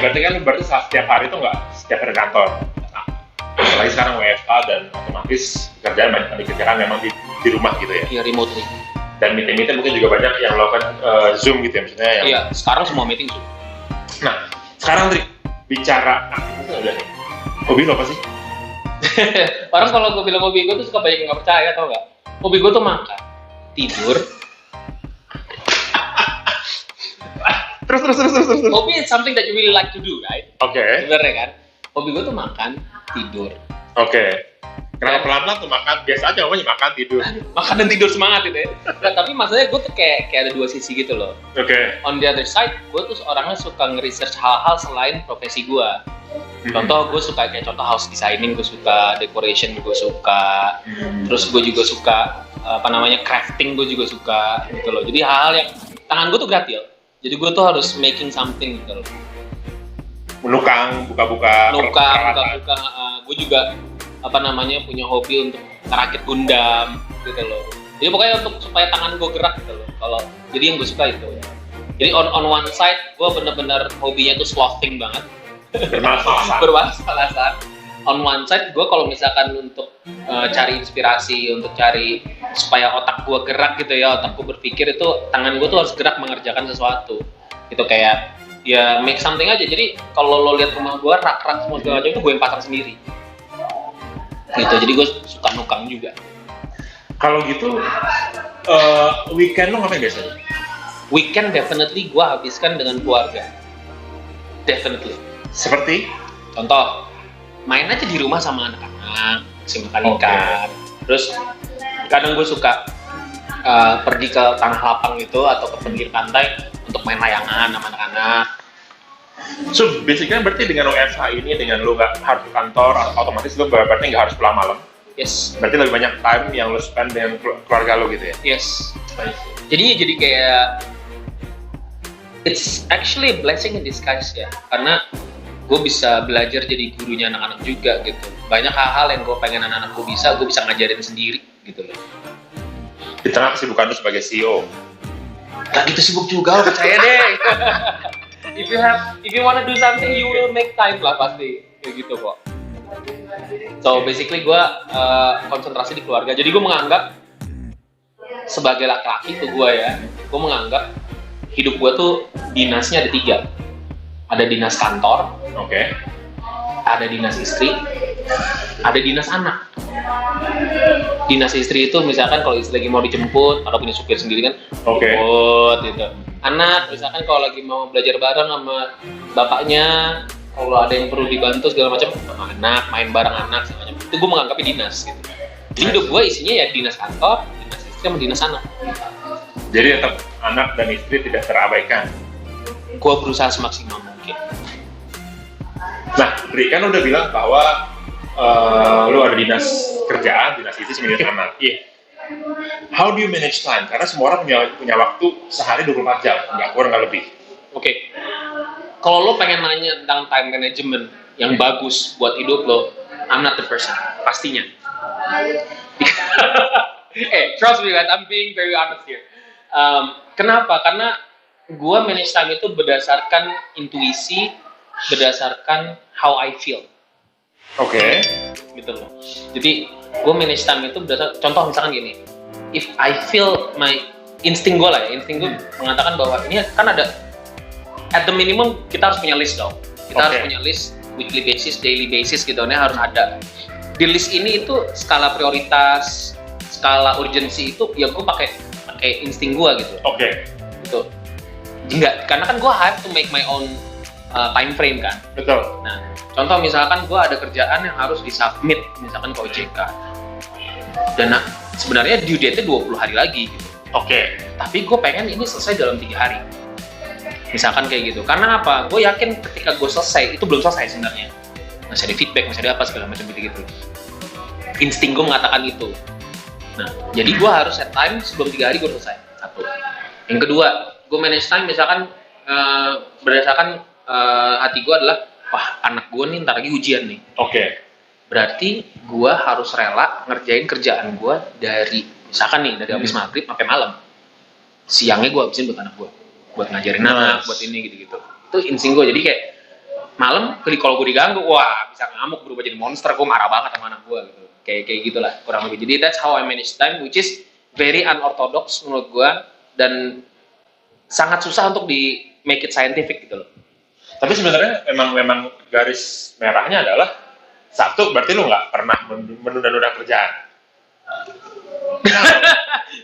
berarti kan setiap hari itu nggak setiap hari kantor. Nah, apalagi sekarang WFH dan otomatis pekerjaan banyak yang dikerjakan memang di rumah gitu ya. Iya, remotely. Dan meeting mungkin juga banyak yang melakukan Zoom gitu ya, maksudnya yang... Iya, sekarang semua meeting Zoom. Nah, sekarang Tri, bicara aktivitas udah nih. Hobi lo apa sih? Orang kalau gue bilang hobi gue tuh suka banyak yang nggak percaya, tau nggak? Hobi gue tuh makan, tidur. Terus. Hobi is something that you really like to do, right? Oke. Sebenarnya kan? Hobi gue tuh makan, tidur. Oke. Kenapa pelan-pelan tuh makan? Biasa aja ngomongnya makan, tidur. Makan dan tidur semangat gitu ya. Nah, tapi maksudnya gue tuh kayak ada dua sisi gitu loh. Oke. On the other side, gue tuh orangnya suka nge-research hal-hal selain profesi gue. Contoh, gue suka kayak contoh house designing, gue suka decoration, gue suka. Terus gue juga suka crafting, gue juga suka gitu loh. Jadi hal-hal yang tangan gue tuh gratil. Jadi gue tuh harus making something gitu loh. Menukang, buka-buka. Gue juga punya hobi untuk ngerakit Gundam gitu loh. Jadi pokoknya untuk supaya tangan gue gerak gitu loh. Jadi yang gue suka itu. Jadi on one side gue bener-bener hobinya tuh slothing banget. Bermalas-malasan. On one side gue kalau misalkan untuk cari inspirasi, untuk cari supaya otak gue gerak gitu ya, otak gue berpikir itu tangan gue tuh harus gerak mengerjakan sesuatu. Itu kayak ya make something aja. Jadi kalau lo lihat rumah gue rak-rak semua segala macam itu gue yang pasang sendiri. Gitu, jadi gue suka nukang juga. Kalau gitu, weekend lo ngapain biasanya? Weekend definitely gue habiskan dengan keluarga. Definitely. Seperti? Contoh, main aja di rumah sama anak-anak, makan ikan. Terus kadang gue suka pergi ke tanah lapang gitu atau ke pinggir pantai untuk main layangan sama anak-anak. So, basically berarti dengan WFH ini, dengan lo nggak harus ke kantor, otomatis lo berarti nggak harus pulang malam. Yes. Berarti lebih banyak time yang lo spend dengan keluarga lo gitu ya? Yes. Jadi kayak it's actually a blessing in disguise ya, karena gue bisa belajar jadi gurunya anak-anak juga gitu. Banyak hal-hal yang gue pengen anak-anak gue bisa ngajarin sendiri gitu loh. Di tengah kesibukan lo sebagai CEO. Gak gitu sibuk juga, percaya deh. If you wanna do something, you will make time lah pasti, kayak gitu kok. So basically gue konsentrasi di keluarga. Jadi gue menganggap sebagai laki-laki tuh gue menganggap hidup gue tuh dinasnya ada 3. Ada dinas kantor, ada dinas istri, ada dinas anak. Dinas istri itu misalkan kalau istri lagi mau dijemput atau punya supir sendiri kan, jemput gitu. Anak misalkan kalau lagi mau belajar bareng sama bapaknya, kalau ada yang perlu dibantu segala macam, anak main bareng anak segala macam. Itu gue menganggapnya dinas gitu. Jadi hidup gue isinya ya dinas kantor, dinas istri sama dinas anak. Jadi tetap anak dan istri tidak terabaikan. Gue berusaha semaksimal mungkin. Nah, Ri kan udah bilang bahwa lu ada dinas kerjaan, dinas istri sama dinas anak. Iya. How do you manage time? Karena semua orang punya waktu sehari 24 jam, nggak kurang nggak lebih. Oke. Kalau lo pengen nanya tentang time management yang bagus buat hidup lo, I'm not the person, pastinya. Trust me guys, I'm being very honest here. Kenapa? Karena gue manage time itu berdasarkan intuisi, berdasarkan how I feel. Gitu loh. Jadi gue manage time itu berdasarkan, contoh misalkan gini, if I feel my insting gue mengatakan bahwa ini kan ada at the minimum kita harus punya list dong. Kita harus punya list weekly basis, daily basis gitu, ini harus ada. Di list ini itu skala prioritas, skala urgensi itu ya gue pakai insting gue gitu. Gitu. Enggak, karena kan gue have to make my own time frame kan. Betul. Nah, contoh misalkan gue ada kerjaan yang harus disubmit misalkan ke OJK. Dan sebenarnya due date-nya 20 hari lagi gitu. Tapi gue pengen ini selesai dalam 3 hari. Misalkan kayak gitu. Karena apa? Gue yakin ketika gue selesai, itu belum selesai sebenarnya. Masih ada feedback, masih ada apa segala macam gitu. Insting gue mengatakan itu. Nah, jadi gue harus set time sebelum 3 hari gue selesai. 1. Yang kedua, gue manage time misalkan berdasarkan hati gue adalah, wah anak gue nih ntar lagi ujian nih. Berarti gue harus rela ngerjain kerjaan gue dari misalkan nih dari habis maghrib sampai malam. Siangnya gue habisin buat anak gue, buat ngajarin anak, buat ini gitu-gitu. Itu insting gue. Jadi kayak malam kalau gue diganggu, wah bisa ngamuk berubah jadi monster, gue marah banget sama anak gue gitu. Kayak gitulah kurang lebih. Jadi that's how I manage time, which is very unorthodox menurut gue, dan sangat susah untuk di make it scientific gitu loh. Tapi sebenarnya memang garis merahnya adalah satu, berarti lu nggak pernah menunda-nunda kerjaan.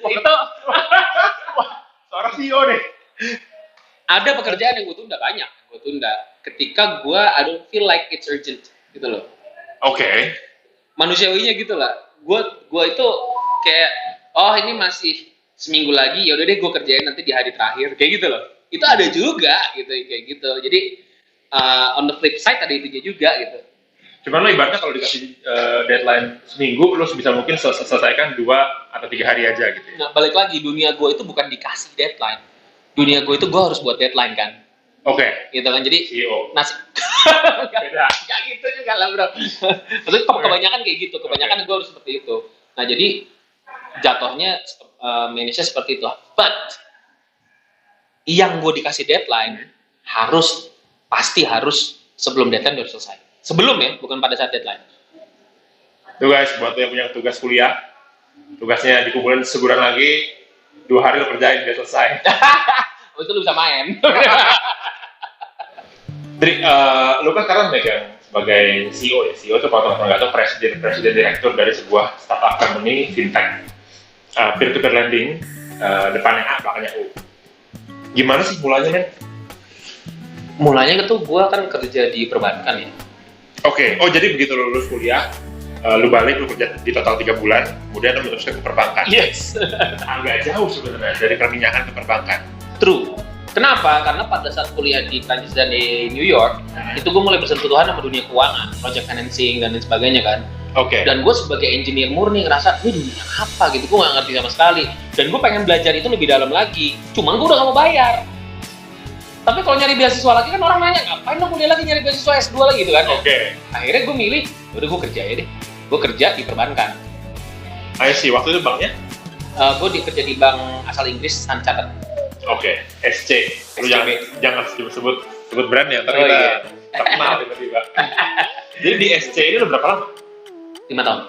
Itu Seorang CEO deh. ada pekerjaan yang gue tunda, banyak gue tunda ketika gue I don't feel like it's urgent gitu loh. Oke. Manusiawinya gitu lah. Gue itu kayak ini masih seminggu lagi, ya udah deh gue kerjain nanti di hari terakhir kayak gitu loh. Itu ada juga gitu kayak gitu. Jadi on the flip side ada itunya juga gitu. Cuman lo ibaratnya kalau dikasih deadline seminggu, lo bisa mungkin selesaikan 2 atau 3 hari aja gitu. Nah, balik lagi, dunia gue itu bukan dikasih deadline. Dunia gue itu gue harus buat deadline kan. Oke. Gitu kan, jadi CEO. beda. Gak gitu juga lah bro. Maksudnya kebanyakan kayak gitu, kebanyakan gue harus seperti itu. Nah jadi jatuhnya manage-nya seperti itu. But yang gue dikasih deadline pasti harus sebelum deadline udah selesai. Sebelum ya, bukan pada saat deadline. Tuh guys, buat yang punya tugas kuliah, tugasnya dikumpulin sebulan lagi, 2 hari lo kerjain, udah selesai. Itu lu bisa main. Jadi, lo kan sekarang megang sebagai CEO ya. CEO itu kalau teman-teman nggak tahu, presiden direktur dari sebuah startup company fintech, peer-to-peer lending, depannya A, belakangnya U. Gimana sih mulanya, men? Mulanya itu gue kan kerja di perbankan ya. Oke. Oh jadi begitu lo lulus kuliah, lu balik, lu kerja di total 3 bulan, kemudian lu meneruskan ke perbankan. Yes. Agak jauh sebenarnya dari perminyakan ke perbankan. True. Kenapa? Karena pada saat kuliah di Prancis dan di New York, itu gue mulai bersentuhan sama dunia keuangan, project financing dan lain sebagainya kan. Oke. Dan gue sebagai engineer murni ngerasa, ini dunia apa gitu, gue gak ngerti sama sekali. Dan gue pengen belajar itu lebih dalam lagi, cuman gue udah gak mau bayar. Tapi kalau nyari beasiswa lagi kan orang nanya, ngapain lo kuliah lagi nyari beasiswa S2 lagi gitu kan. Oke. Akhirnya gue milih, udah gue kerja ya deh. Gue kerja di perbankan. I see. Waktu itu banknya? Gue kerja di bank asal Inggris, Standard Chartered. Oke. SC. Lu jangan sebut brand ya, ntar Oh, kita iya. terkenal tiba-tiba. Jadi di SC ini lu berapa lama? 5 tahun.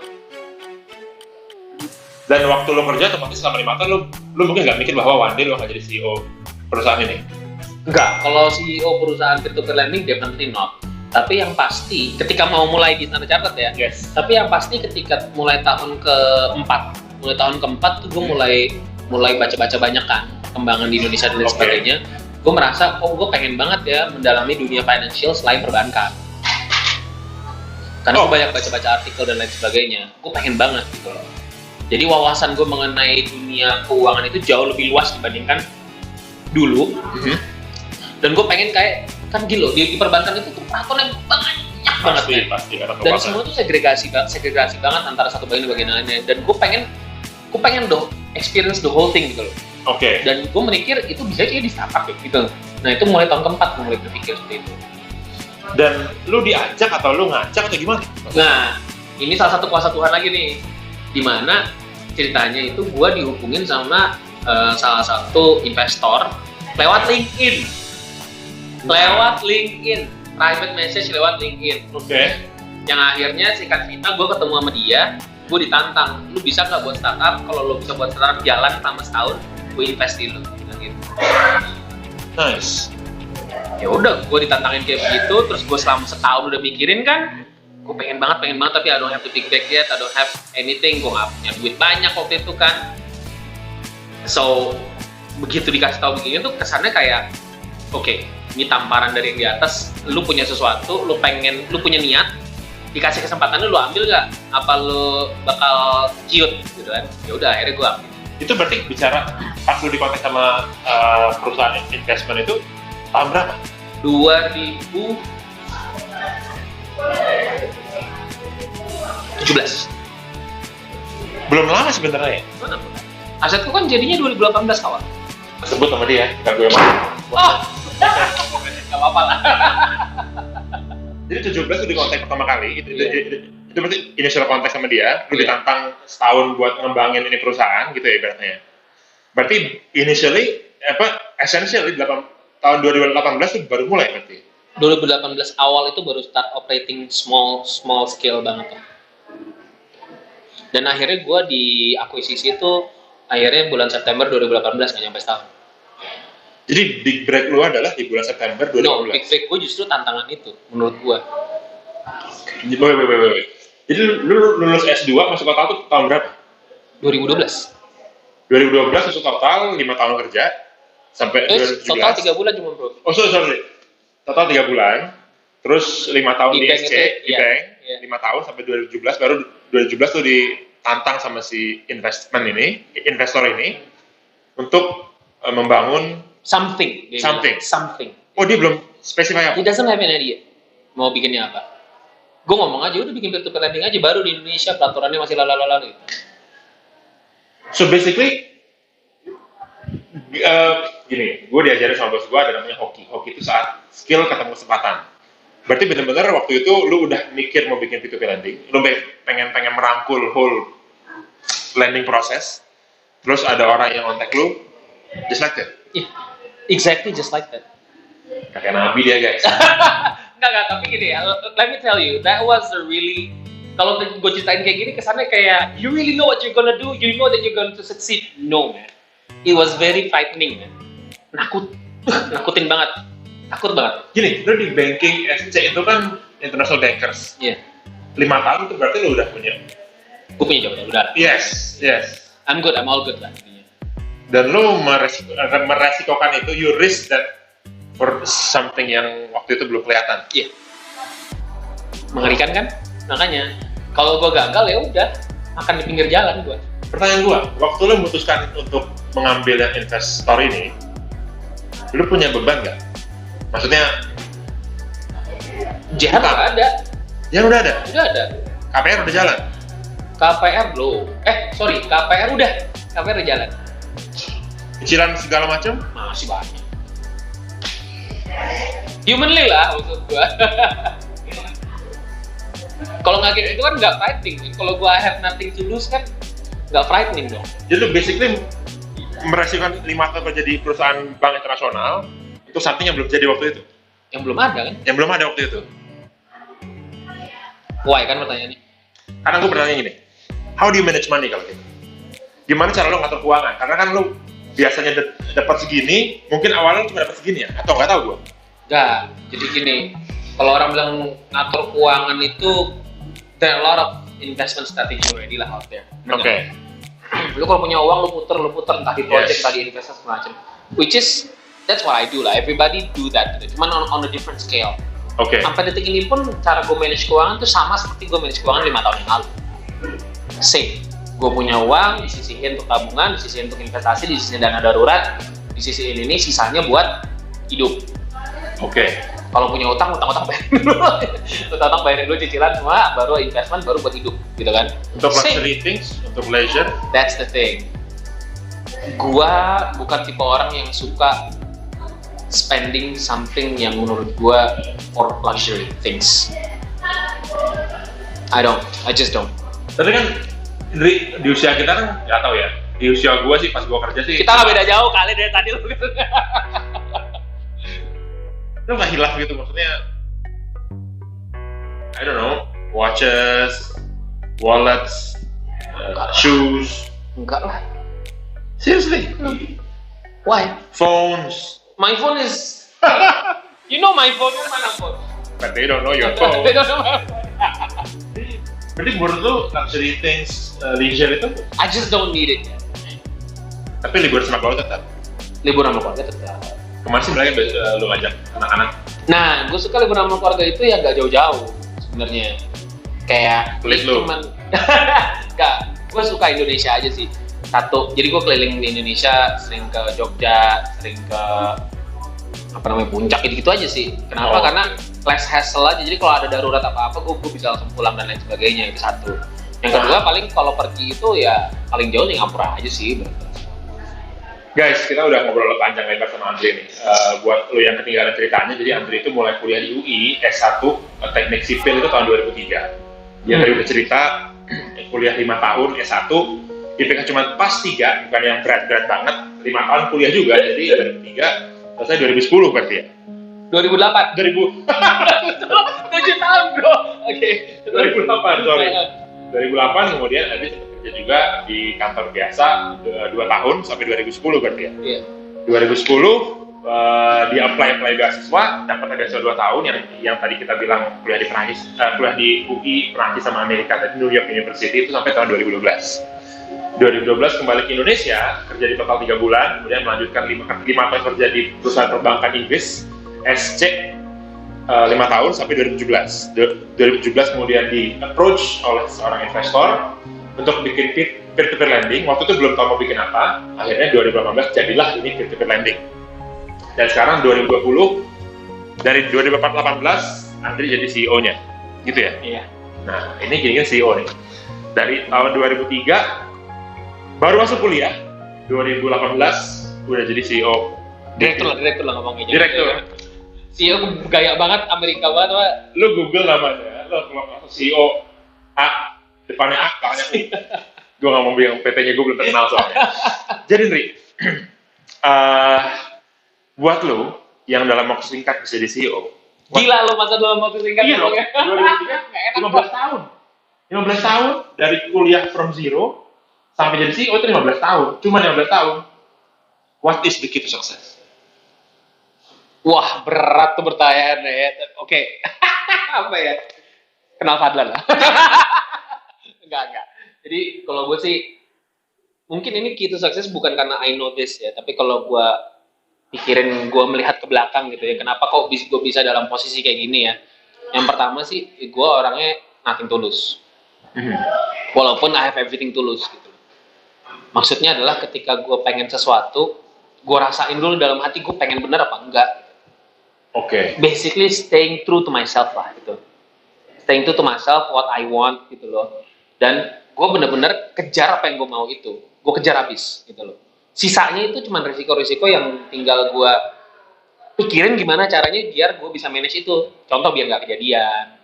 Dan waktu lu kerja, otomatis selama 5 tahun lu mungkin nggak mikir bahwa one day lu akan jadi CEO perusahaan ini? Enggak, kalau CEO perusahaan peer-to-peer lending definitely not. Tapi yang pasti, ketika mau mulai di Standard Chartered ya. Yes. Tapi yang pasti ketika mulai tahun keempat tuh gue mulai baca-baca banyak kan, perkembangan di Indonesia dan lain Oke. sebagainya. Gue merasa, gue pengen banget ya mendalami dunia financial selain perbankan. Karena gue banyak baca-baca artikel dan lain sebagainya. Gue pengen banget gitu loh. Jadi wawasan gue mengenai dunia keuangan itu jauh lebih luas dibandingkan dulu. Dan gue pengen kayak, kan gila, di perbankan itu tuh peraturan yang banyak banget men. Pasti karena Dan semua tuh segregasi banget antara satu bagian dan bagian lainnya. Dan gue pengen experience the whole thing gitu loh. Oke. Dan gue mikir itu bisa kayak di startup ya, gitu. Nah itu mulai tahun keempat gue mulai berpikir seperti itu. Dan lu diajak atau lu ngajak atau gimana? Nah ini salah satu kuasa Tuhan lagi nih, dimana ceritanya itu gue dihubungin sama salah satu investor lewat LinkedIn. Private message lewat LinkedIn. Oke. Yang akhirnya singkat cerita gue ketemu sama dia, gue ditantang, lu bisa nggak buat startup? Kalau lu bisa buat startup jalan selama setahun, gue invest di lu. Gitu. Nice. Ya udah, gue ditantangin kayak begitu, terus gue selama setahun udah mikirin kan, gue pengen banget, tapi I don't have the big bag yet, I don't have anything, gue nggak punya duit banyak waktu itu kan. So begitu dikasih tahu begini tuh kesannya kayak, oke, ini tamparan dari yang di atas, lu punya sesuatu, lu punya niat, dikasih kesempatan lu ambil nggak? Apa lu bakal ciut gitu kan? Ya udah, akhirnya gue ambil. Itu berarti bicara pas lu dikontak sama perusahaan investment itu tahun berapa? 2017. Belum lama sebenarnya ya? Mana? Asetku kan jadinya 2018 awal. Sebut sama dia, bukan gue yang mau. Oh, nggak apa-apa lah. Jadi 17 itu dikontak pertama kali, itu berarti initial kontak sama dia, lu ditantang setahun buat ngembangin ini perusahaan gitu ya ibaratnya. Berarti essentially tahun 2018 itu baru mulai berarti? 2018 awal itu baru start operating small scale banget lah. Dan akhirnya gue di akuisisi itu akhirnya bulan September 2018, nggak nyampe setahun. Jadi big break lu adalah di bulan September 2018. No, big break gue justru tantangan itu menurut gue. Wait. Jadi lu lulus S2 masuk total tuh tahun berapa? 2012. 2012 masuk total 5 tahun kerja sampai 2017. Total 3 bulan cuma bro. Oh sorry. Total 3 bulan. Terus 5 tahun di SC, di bank. Iya. 5 tahun sampai 2017, baru 2017 tuh ditantang sama si investor ini untuk membangun Something. Oh, dia belum spesify apa? He doesn't have an idea mau bikinnya apa. Gue ngomong aja, udah bikin peer-to-peer lending aja, baru di Indonesia peraturannya masih lalalala gitu. So basically, gini, gue diajarin sama bos gue ada namanya hoki. Hoki itu saat skill ketemu kesempatan. Berarti benar-benar waktu itu lu udah mikir mau bikin P2P lending, lu pengen merangkul whole lending process, terus ada orang yang kontak lu, just like that. Yeah, exactly just like that. Kakek Nabi dia guys. Enggak, tapi gini ya, let me tell you, that was a really, kalau gue ceritain kayak gini kesannya kayak you really know what you're gonna do, you know that you're going to succeed. No man, it was very frightening man. Nakutin banget. Takut banget. Gini, lu di banking SC itu kan international bankers. Iya. 5 tahun itu berarti lu udah punya. Gue punya jabatan, udah. Yes. I'm all good lah. Dan lu meresikokan itu, you risk that for something yang waktu itu belum kelihatan. Iya. Mengerikan kan? Makanya, kalau gue gagal ya udah, akan di pinggir jalan gue. Pertanyaan gue, waktu lu memutuskan untuk mengambil yang investor ini, lu punya beban nggak? Maksudnya jihad nggak ada. Yang udah ada? Udah ada. KPR udah jalan? KPR belum. KPR udah. KPR udah jalan. Cicilan segala macam? Masih banyak. Humanly lah maksud gua. Kalau nggak gitu kan nggak fighting. Kalau gua have nothing to lose kan nggak frightening dong. Jadi lu basically meresikokan 5 tahun kerja di perusahaan bank internasional itu something yang belum jadi waktu itu? Yang belum ada kan? Yang belum ada waktu itu? Why kan pertanyaannya? Karena gue bertanya gini, how do you manage money kalau gitu? Gimana cara lo ngatur keuangan? Karena kan lo biasanya dapat segini, mungkin awalnya cuma dapat segini ya? Atau nggak tahu gue? Nggak, jadi gini, kalau orang bilang ngatur keuangan itu there are a lot of investment strategy already lah out there. Oke. Lu kalau punya uang lu puter entah di project, entah di investasi semacam. Which is that's what I do lah. Everybody do that gitu. Cuman on a different scale. Oke. Sampai detik ini pun cara gue manage keuangan tuh sama seperti gue manage keuangan 5 tahun yang lalu. Same. Gue punya uang, disisihin untuk tabungan, disisihin untuk investasi, disisihin dana darurat, disisihin ini sisanya buat hidup. Oke. Kalau punya utang bayarin dulu. Utang bayarin dulu cicilan semua, baru investment, baru buat hidup, gitu kan? Untuk luxury things, untuk leisure. That's the thing. Gua bukan tipe orang yang suka spending something yang menurut gua for luxury things. I just don't. Tapi kan di usia kita kan nggak tahu ya. Di usia gua sih pas gua kerja sih. Kita nggak beda jauh kali dari tadi lu gitu. Itu nggak hilaf gitu, maksudnya I don't know, watches, wallets, shoes. Enggak lah. Seriously? Why? Phones. My phone is you know my phone kan mana phone? But they don't know your phone. They don't know my phone. Berarti menurut lu luxury things, leisure itu? I just don't need it. Tapi libur sama keluarga tetap? Liburan sama keluarga tetap. Kemarin sih mereka lu ngajak anak-anak. Nah, gue suka liburan sama keluarga itu ya nggak jauh-jauh sebenarnya. Kayak Pelit lu? cuman nggak, gue suka Indonesia aja sih. Satu, jadi gue keliling di Indonesia, sering ke Jogja, sering ke Puncak, gitu aja sih. Kenapa? Oh. Karena less hassle aja. Jadi kalau ada darurat apa-apa, gue bisa langsung pulang dan lain sebagainya. Itu satu. Yang kedua, paling kalau pergi itu ya paling jauh Singapura aja sih. Guys, kita udah ngobrol panjang lebar sama Andre nih. Buat lo yang ketinggalan ceritanya, jadi Andre itu mulai kuliah di UI S1 Teknik Sipil itu tahun 2003. Dia tadi udah cerita kuliah 5 tahun S1, IPK cuma pas 3, bukan yang berat-berat banget. 5 tahun kuliah juga, jadi 2003 selesai 2010 berarti ya. 2008. 2000 7 tahun bro. Oke. 2008, sorry. 2008 kemudian Andri sempat kerja juga di kantor biasa 2 tahun sampai 2010 berarti ya. Iya. 2010 di apply beasiswa, dapat beasiswa 2 tahun yang tadi kita bilang kuliah di Perancis, kuliah di UI Perancis sama Amerika tadi New York University itu sampai tahun 2012. 2012 kembali ke Indonesia, kerja di total 3 bulan, kemudian melanjutkan 5 tahun kerja di perusahaan perbankan Inggris, SC 5 tahun sampai 2017. 2017 kemudian di approach oleh seorang investor untuk bikin peer-to-peer lending. Waktu itu belum tahu mau bikin apa. Akhirnya 2018 jadilah ini peer-to-peer lending. Dan sekarang 2020 dari 2018 Andri jadi CEO-nya, gitu ya? Iya. Nah ini gini CEO nih. Dari tahun 2003 baru masuk kuliah, 2018 udah jadi CEO. Direktur lah ngomongnya. Direktur. CEO gaya banget, Amerika banget, Pak. Lu Google namanya, lu kalau masuk CEO A, depannya A, belakangnya U. Gue nggak mau bilang PT-nya gue belum terkenal soalnya. Jadi Nri, buat lu yang dalam waktu singkat bisa jadi CEO. Gila lo masa dalam waktu singkat. Iya dong, 2003, 15 tahun. 15 tahun dari kuliah from zero sampai jadi CEO itu 15 tahun. Cuma 15 tahun. What is the key to success? Wah, berat tuh pertanyaannya ya. Oke. Apa ya? Kenal Fadlan lah. Enggak. Jadi kalau gue sih, mungkin ini key to success bukan karena I know this ya, tapi kalau gue pikirin, gue melihat ke belakang gitu ya, kenapa kok gue bisa dalam posisi kayak gini ya. Yang pertama sih, gue orangnya nothing tulus. Walaupun I have everything tulus gitu. Maksudnya adalah ketika gue pengen sesuatu, gue rasain dulu dalam hati gue pengen bener apa enggak. Oke. Basically staying true to myself lah gitu. Staying true to myself, what I want gitu loh. Dan gue bener-bener kejar apa yang gue mau itu. Gue kejar habis gitu loh. Sisanya itu cuma risiko-risiko yang tinggal gue pikirin gimana caranya biar gue bisa manage itu. Contoh biar nggak kejadian.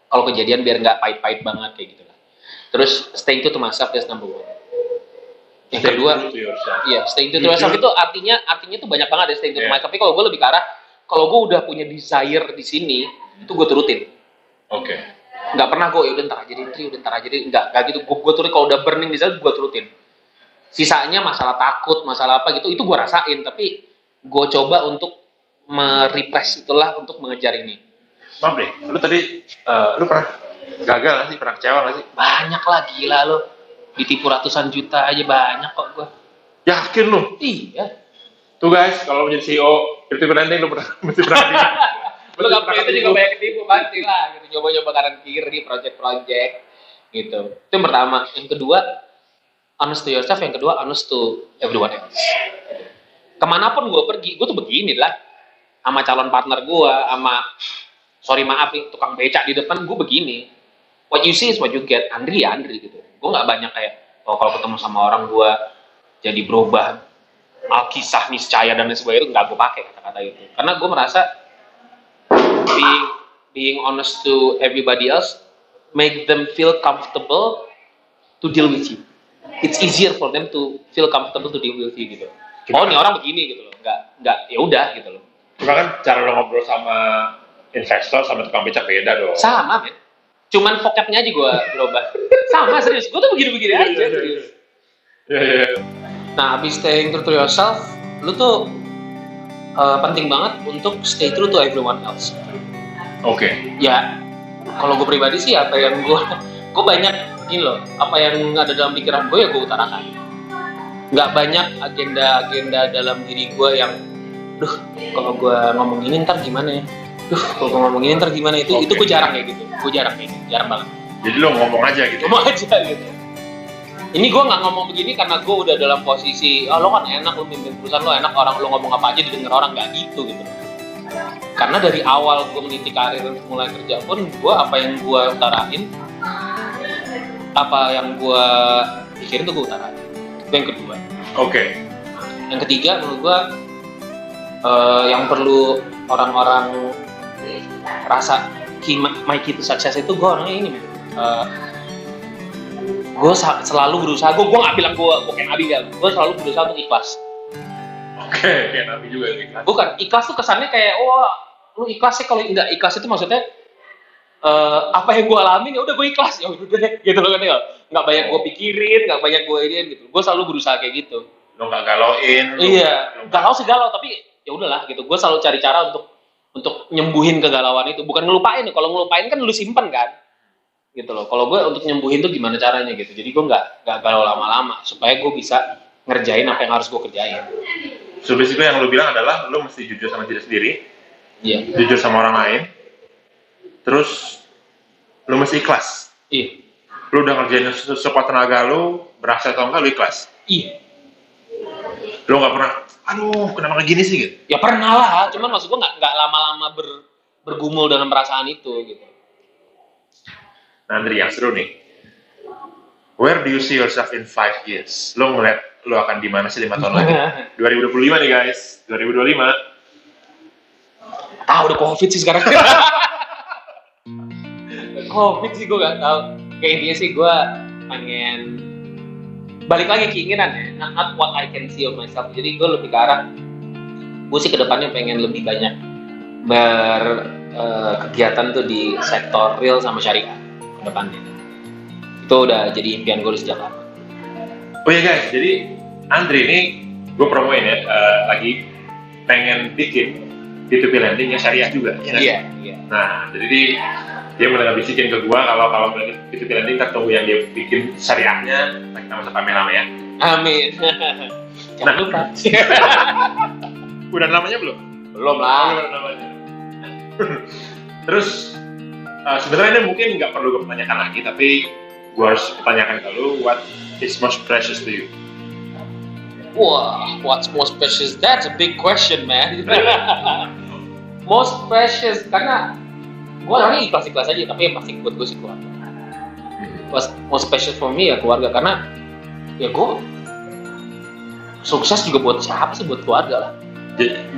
Kalau kejadian biar nggak pahit-pahit banget kayak gitu lah. Terus staying true to myself that's number one. Yang kedua, iya, staying true to myself itu artinya tuh banyak banget ya staying true to myself. Tapi kalau gue lebih ke arah, kalau gue udah punya desire di sini, itu gue turutin. Oke. Nggak pernah gue, udah ntar aja deh, nggak gitu. Gue turutin, kalau udah burning desire, gue turutin. Sisanya masalah takut, masalah apa gitu, itu gue rasain. Tapi gue coba untuk merepress itulah untuk mengejar ini. Maaf deh, lu tadi, lu pernah gagal nggak sih? Pernah kecewa nggak sih? Banyak lah, gila lo. Ditipu ratusan juta aja banyak kok gue. Yakin lu? Iya. Tuh guys, kalau menjadi CEO peer-to-peer lending lu mesti berani. Lu itu juga banyak ketipu pasti lah. Gitu. Coba-coba kanan kiri, project-project gitu. Itu yang pertama. Yang kedua, honest to yourself. Yang kedua, honest to everyone else. Kemanapun gue pergi, gue tuh begini lah. Sama calon partner gue, sama sorry maaf nih, tukang becak di depan gue begini. What you see is what you get. Andri gitu. Gue nggak banyak kayak, kalau ketemu sama orang gue jadi berubah. Alkisah, niscaya dan lain sebagainya itu nggak gue pakai kata-kata itu. Karena gue merasa being honest to everybody else make them feel comfortable to deal with you. It's easier for them to feel comfortable to deal with you gitu. Oh, ini orang begini gitu loh. Nggak ya udah gitu loh. Cuma kan cara lo ngobrol sama investor sama tukang becak beda dong. Sama, men. Cuman vocabnya aja gue berubah. Sama, serius. Gue tuh begini-begini aja, serius. Iya. Nah, abis staying true to yourself, lu tuh penting banget untuk stay true to everyone else. Oke. Ya, kalau gue pribadi sih apa yang gue banyak gini loh, apa yang ada dalam pikiran gue ya gue utarakan. Nggak banyak agenda-agenda dalam diri gue yang, duh, kalau gue ngomong ini ntar gimana ya? Duh, kalau gue ngomong ini ntar gimana? Itu gue jarang kayak gitu. Gue jarang kayak gitu, jarang banget. Jadi lo ngomong aja gitu. Ngomong aja gitu. Ini gue nggak ngomong begini karena gue udah dalam posisi, lo kan enak, lo mimpin perusahaan lo enak, orang lo ngomong apa aja didengar orang, nggak gitu. Karena dari awal gue meniti karir mulai kerja pun, gue apa yang gue utarain, apa yang gue pikirin tuh gue utarain. Itu yang kedua. Oke. Yang ketiga menurut gue, yang perlu orang-orang rasa my key to success itu gue orangnya ini, gue selalu berusaha, gue nggak bilang gue kayak Abigail, gue selalu berusaha untuk ikhlas. Oke, kayak Nabi juga ikhlas. Bukan, ikhlas tuh kesannya kayak, wah lu ikhlas sih? Kalau nggak ikhlas itu maksudnya apa yang gue alamin ya udah gue ikhlas ya udah deh gitu loh kan ya. Nggak banyak gue pikirin, nggak banyak gue ini gitu. Gue selalu berusaha kayak gitu. Lo nggak galauin. Iya, galau sih galau, tapi ya udahlah gitu. Gue selalu cari cara untuk nyembuhin kegalauan itu. Bukan ngelupain. Kalau ngelupain kan lu simpen kan, gitu loh. Kalau gue untuk nyembuhin tuh gimana caranya gitu. Jadi gue nggak galau lama-lama supaya gue bisa ngerjain apa yang harus gue kerjain. So basically yang lo bilang adalah lo mesti jujur sama diri sendiri, Iya. jujur sama orang lain, terus lo mesti ikhlas. Iya. Lo udah ngerjain sekuat tenaga lo, berhasil atau enggak lo ikhlas. Iya. Lo nggak pernah, aduh kenapa kayak gini sih gitu. Ya pernah lah, cuman maksud gue nggak lama-lama bergumul dengan perasaan itu gitu. Nah Andri, yang seru nih. Where do you see yourself in 5 years? Lo ngeliat lo akan di mana sih 5 tahun lagi? 2025 nih guys, 2025. Tahu udah COVID sih sekarang. COVID sih gue nggak tahu. Kayak intinya sih gue pengen balik lagi keinginan ya, not what I can see of myself. Jadi gue lebih ke arah gue sih kedepannya pengen lebih banyak kegiatan tuh di sektor real sama syariah kedepannya. Itu udah jadi impian gue sejak lama. Oh iya guys, jadi Andri ini gue promoin ya, lagi pengen bikin P2P lending yang syariah juga. Iya. Nah, jadi dia mulai bisikin ke gue kalau P2P lending tertunggu yang dia bikin syariahnya, kita masuk kamera ya. Amin. Jangan lupa. Udah namanya belum? Belum lah. Belum namanya. Terus sebenarnya ini mungkin nggak perlu gue pertanyakan lagi, tapi gue harus pertanyakan ke lu, what is most precious to you? Wah, what's most precious? That's a big question, man. Most precious karena gue orangnya ikhlas-ikhlas aja, tapi yang pasti buat gue sih keluarga. Most precious for me ya keluarga, karena ya gue sukses juga buat siapa sih, buat keluarga lah.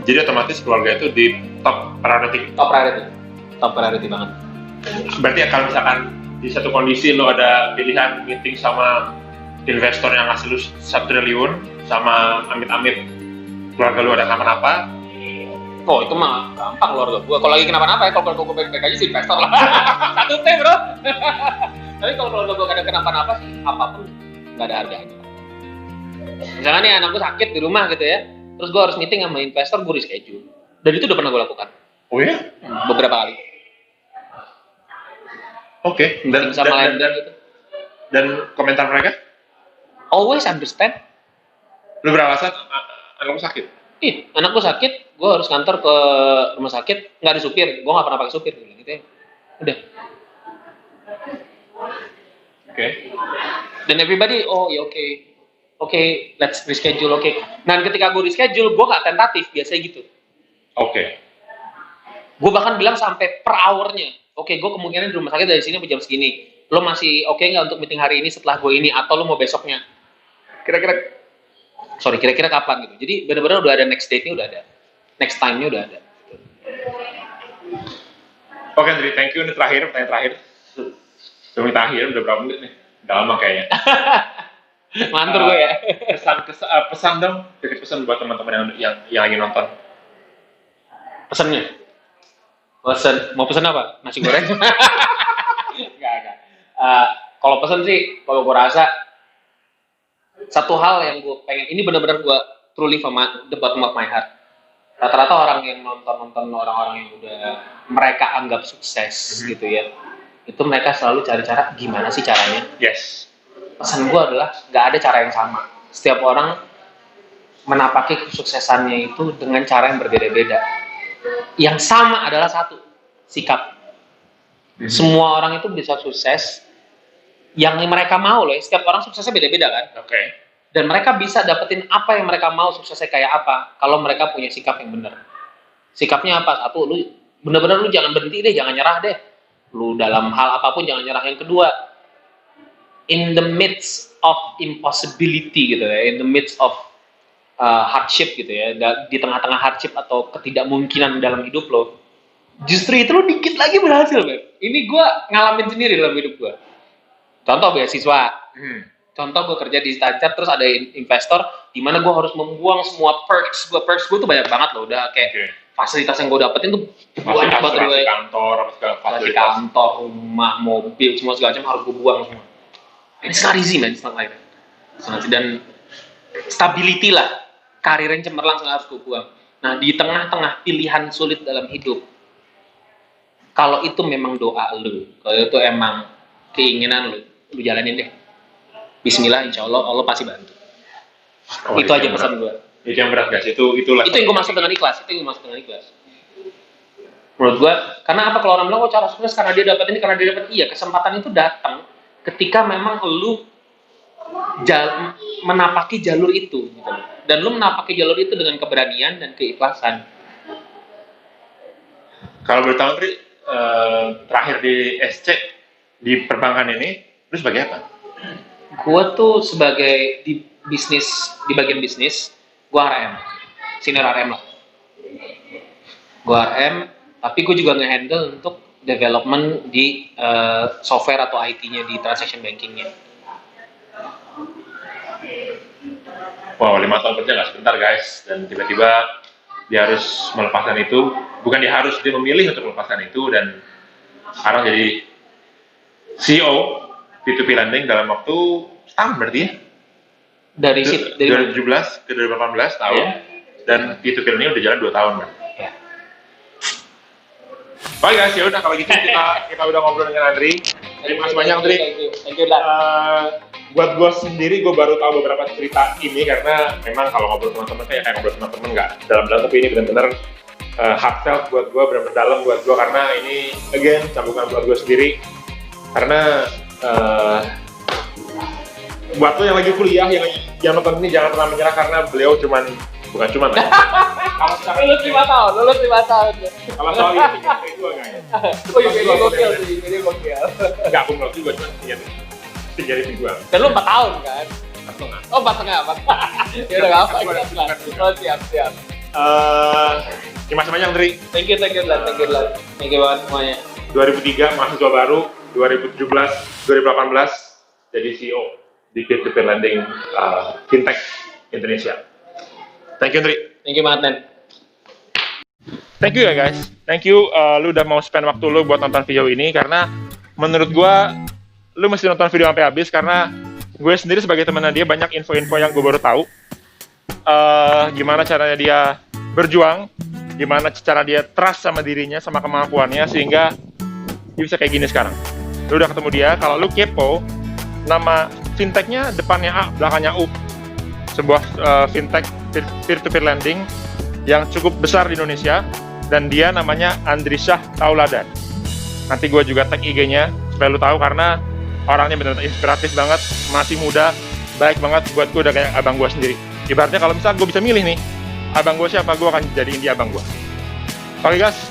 Jadi otomatis keluarga itu di top priority. Top priority banget. Berarti ya kalau misalkan di satu kondisi lo ada pilihan meeting sama investor yang ngasih lu 1 triliun sama amit-amit keluarga lu ada kenapa-napa, Oh itu mah gampang keluarga gue. Kalau lagi kenapa-napa ya, kalau keluarga gue baik-baik aja sih investor lah. 1 T bro. Tapi kalau keluarga gue ada kenapa-napa sih, apapun nggak ada harganya. Misalnya nih anak gue sakit di rumah gitu ya, terus gue harus meeting sama investor, gue reschedule. Dan itu udah pernah gue lakukan. oh ya? Beberapa kali. Oke. Meeting sama lender gitu. Dan komentar mereka? Always understand. Lu beralasan anakmu sakit? Ih, anak gue sakit, gue harus kantor ke rumah sakit, nggak ada supir, gue nggak pernah pakai supir gitu ya. Udah. Oke. Dan everybody, oh ya oke, let's reschedule, oke. Nah ketika gue reschedule, gue nggak tentatif, biasanya gitu. Oke. Gue bahkan bilang sampai per hournya. Oke, gue kemungkinan di rumah sakit dari sini sampai jam segini. Lo masih oke nggak untuk meeting hari ini setelah gue ini, atau lo mau besoknya? Kira-kira kapan gitu. Jadi benar-benar udah ada next date-nya, udah ada. Next time-nya udah ada. Oke Andri, thank you. Ini pertanyaan terakhir. Sebelum terakhir, udah berapa menit nih? Udah lama kayaknya. Ngantur gue ya. Pesan dong, sedikit pesan buat teman-teman yang lagi nonton. Pesannya? Mau pesan apa? Nasi goreng? Enggak. Kalau pesan sih, kalau gue rasa satu hal yang gue pengen, ini benar-benar gue truly from the bottom of my heart. Rata-rata orang yang nonton orang-orang yang udah mereka anggap sukses gitu ya, itu mereka selalu cari cara gimana sih caranya. Yes. Pesan gue adalah nggak ada cara yang sama. Setiap orang menapaki kesuksesannya itu dengan cara yang berbeda-beda. Yang sama adalah satu, sikap. Semua orang itu bisa sukses yang mereka mau loh. Setiap orang suksesnya beda-beda kan. Oke. Dan mereka bisa dapetin apa yang mereka mau, suksesnya kayak apa kalau mereka punya sikap yang benar. Sikapnya apa? Satu, lu benar-benar lu jangan berhenti deh, jangan nyerah deh. Lu dalam hal apapun jangan nyerah. Yang kedua, in the midst of impossibility gitu ya, in the midst of hardship gitu ya, di tengah-tengah hardship atau ketidakmungkinan dalam hidup lo, justru itu lo dikit lagi berhasil, man. Ini gue ngalamin sendiri dalam hidup gue. Contoh beasiswa, contoh gue kerja di Stanchart, terus ada investor di mana gue harus membuang semua perks gue tuh banyak banget loh, udah kayak fasilitas yang gue dapetin tuh banyak banget gue. Asuransi kantor, apa segala Asuransi fasilitas. kantor, rumah, mobil, semua segala macam harus gue buang semua. Ini not easy man, it's not like that. Asuransi dan stability lah, karir yang cemerlang harus gue buang. Nah di tengah-tengah pilihan sulit dalam hidup, kalau itu memang doa lu, kalau itu emang keinginan lu jalanin deh. Bismillah, insya Allah, Allah pasti bantu. Oh, Itu aja pesan gue. Itu yang berat guys, itulah. Itu yang gue maksud dengan ikhlas, Menurut gue, karena apa kalau orang bilang, oh cara sukses karena dia dapat ini, karena dia dapat iya, kesempatan itu datang ketika memang lu menapaki jalur itu, gitu. Dan lu menapaki jalur itu dengan keberanian dan keikhlasan. Kalau boleh tahu, Tri, terakhir di SC di perbankan ini, lu sebagai apa? Gue tuh sebagai di bagian bisnis, gue RM, senior RM lah. Gue RM, tapi gue juga nge-handle untuk development di software atau IT-nya di transaction banking-nya. Wow, 5 tahun kerja nggak sebentar guys, dan tiba-tiba dia harus melepaskan itu. Bukan dia harus, dia memilih untuk melepaskan itu, dan sekarang jadi CEO P2P Lending dalam waktu setahun berarti ya? Dari 2017 ke 2018 tahun, yeah. Dan P2P Lending udah jalan 2 tahun berarti. Yeah. Baik guys, ya udah kalau gitu kita udah ngobrol dengan Andri. Terima kasih banyak Andri. Thank you, Buat gue sendiri, gue baru tahu beberapa cerita ini karena memang kalau ngobrol sama temen kayak ngobrol sama temen nggak dalam-dalam, tapi ini benar-benar heartfelt buat gue, benar-benar dalam buat gue karena ini again sambungan buat gue sendiri karena buat lo yang lagi kuliah yang nonton ini jangan pernah menyerah karena beliau bukan cuman lulus 5 tahun. kalau soal ini gue nggak ya. Oh iya, ini gokil sih, ini gokil. Nggak aku menurut gue cuma tiga gue. Dan lu 4 tahun kan? 4,5. Oh 4,5. Ya udah nggak apa, oh siap. Terima kasih banyak Andri. Thank you banget semuanya. 2003 mahasiswa baru, 2017, 2018 jadi CEO di P2P Lending Fintech Indonesia. Thank you Andri. Thank you banget Nen. Thank you ya guys. Thank you lu udah mau spend waktu lu buat nonton video ini karena menurut gua lu mesti nonton video sampai habis karena gue sendiri sebagai temannya dia banyak info-info yang gue baru tahu. Gimana caranya dia berjuang, gimana cara dia trust sama dirinya, sama kemampuannya sehingga dia bisa kayak gini sekarang. Lu udah ketemu dia, kalau lu kepo, nama fintechnya depannya A, belakangnya U. Sebuah fintech peer-to-peer lending yang cukup besar di Indonesia dan dia namanya Andrisyah Tauladan. Nanti gue juga tag IG-nya supaya lu tahu karena orangnya benar-benar inspiratif banget, masih muda, baik banget buat gue, udah kayak abang gue sendiri. Ibaratnya kalau misalnya gue bisa milih nih, abang gue siapa, gue akan jadiin dia abang gue. Oke guys,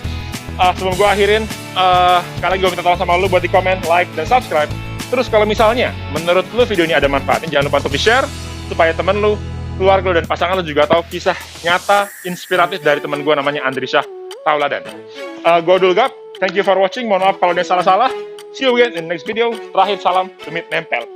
sebelum gue akhirin, sekali lagi gue minta tolong sama lu buat di komen, like, dan subscribe. Terus kalau misalnya menurut lu video ini ada manfaatnya, jangan lupa untuk di-share supaya temen lu, keluarga lu, dan pasangan lu juga tahu kisah nyata, inspiratif dari temen gue namanya Andrisyah Tauladan. Gue Dulgap, thank you for watching, mohon maaf kalau ada salah-salah. See you again in the next video. Terakhir salam, tumit nempel.